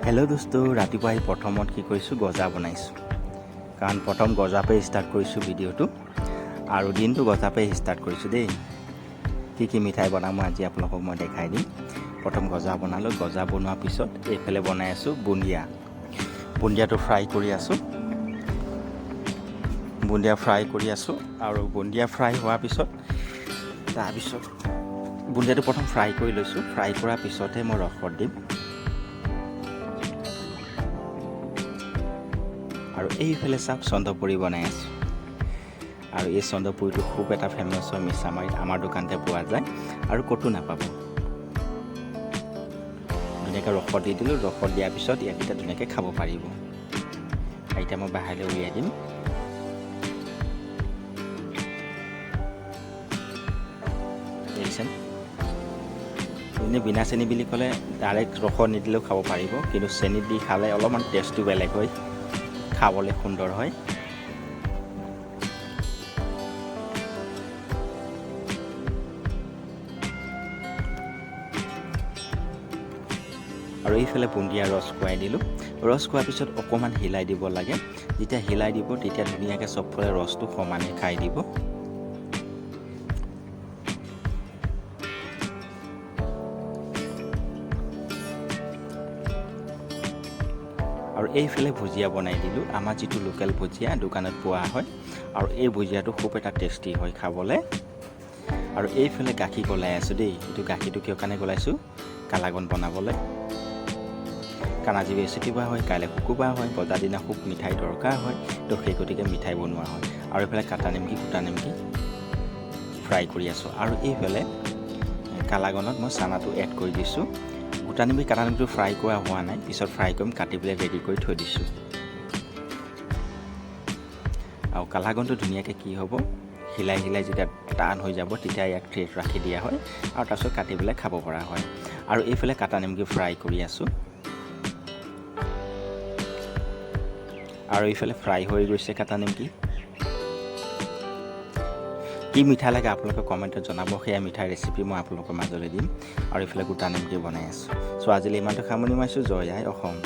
Hello' দোস্ত, ৰাতিপুৱা আহি প্ৰথমত কি কৰিছোঁ, গজা বনাইছোঁ। কাৰণ প্ৰথম গজা পৰাই ষ্টাৰ্ট কৰিছোঁ ভিডিঅ'টো, আৰু দিনটো গজা পৰাই ষ্টাৰ্ট কৰিছোঁ দেই। কি মিঠাই বনাম মই আজি আপোনালোকক মই দেখাই দিম। প্ৰথম গজা বনালোঁ, গজা বনোৱাৰ পিছত এইফালে বনাই আছোঁ বুন্দিয়া। বুন্দিয়াটো ফ্ৰাই কৰি আছোঁ। আৰু বুন্দিয়া ফ্ৰাই হোৱাৰ পিছত বুন্দিয়াটো প্ৰথম ফ্ৰাই কৰি লৈছোঁ। ফ্ৰাই কৰাৰ পিছতহে মই ৰসত দিম। আৰু এইফালে চাওক, চন্দ্ৰপুৰি বনাই আছোঁ। আৰু এই চন্দ্ৰপুৰিটো খুব এটা ফেমাছ হয় মিছামাৰীত, আমাৰ দোকানতে পোৱা যায় আৰু ক'তো নাপাব। ধুনীয়াকৈ ৰসত দি দিলোঁ। ৰসত দিয়াৰ পিছত ইয়াক এতিয়া ধুনীয়াকৈ খাব পাৰিব। এতিয়া মই বাহিৰলৈ উলিয়াই দিম। দেখিছেন, এনেই বিনা চেনি বুলি ক'লে ডাইৰেক্ট ৰসত নিদিলেও খাব পাৰিব, কিন্তু চেনি দি খালে অলপমান টেষ্টটো বেলেগ হয়, খাবলৈ সুন্দৰ হয়। আৰু এইফালে বুন্দিয়া ৰস খুৱাই দিলোঁ। ৰস খোৱাৰ পিছত অকণমান হিলাই দিব লাগে। যেতিয়া হিলাই দিব তেতিয়া ধুনীয়াকৈ চবফালে ৰসটো সমানে খাই দিব। আৰু এইফালে ভুজিয়া বনাই দিলোঁ। আমাৰ যিটো লোকেল ভুজিয়া দোকানত পোৱা হয়, আৰু এই ভুজিয়াটো খুব এটা টেষ্টি হয় খাবলৈ। আৰু এইফালে গাখীৰ গলাই আছোঁ দেই। এইটো গাখীৰটো কিয় কাৰণে গলাইছোঁ, কালাগন বনাবলৈ। কাৰণ আজি বৃহস্পতিবাৰ হয়, কাইলৈ শুকুৰবাৰ হয়, বজাৰ দিনা খুব মিঠাই দৰকাৰ হয়, তো সেই গতিকে মিঠাই বনোৱা হয়। আৰু এইফালে গোটা নিমকি ফ্ৰাই কৰি আছোঁ। আৰু এইফালে কালাগনত মই চানাটো এড কৰি দিছোঁ। গোটা নিমকি কাটা নিমকিটো ফ্ৰাই কৰা হোৱা নাই, পিছত ফ্ৰাই কৰিম, কাটি পেলাই ৰেডি কৰি থৈ দিছোঁ। আৰু কালাগনটো ধুনীয়াকৈ কি হ'ব, হিলাই যেতিয়া টান হৈ যাব তেতিয়া ইয়াক ট্ৰেত ৰাখি দিয়া হয়, আৰু তাৰপিছত কাটি পেলাই খাব পৰা হয়। আৰু এইফালে কাটা নিমকি ফ্ৰাই কৰি আছোঁ। আৰু এইফালে ফ্ৰাই হৈ গৈছে কাটা নিমকি। কি মিঠা লাগে আপোনালোকে কমেণ্টত জনাব। সেয়া মিঠাই ৰেচিপি মই আপোনালোকৰ মাজলৈ দিম। আৰু এইফালে গোটা নিমকি বনাই আছোঁ। চ' আজিলৈ ইমানটো সামৰণি মাৰিছোঁ। জয় আই অসম।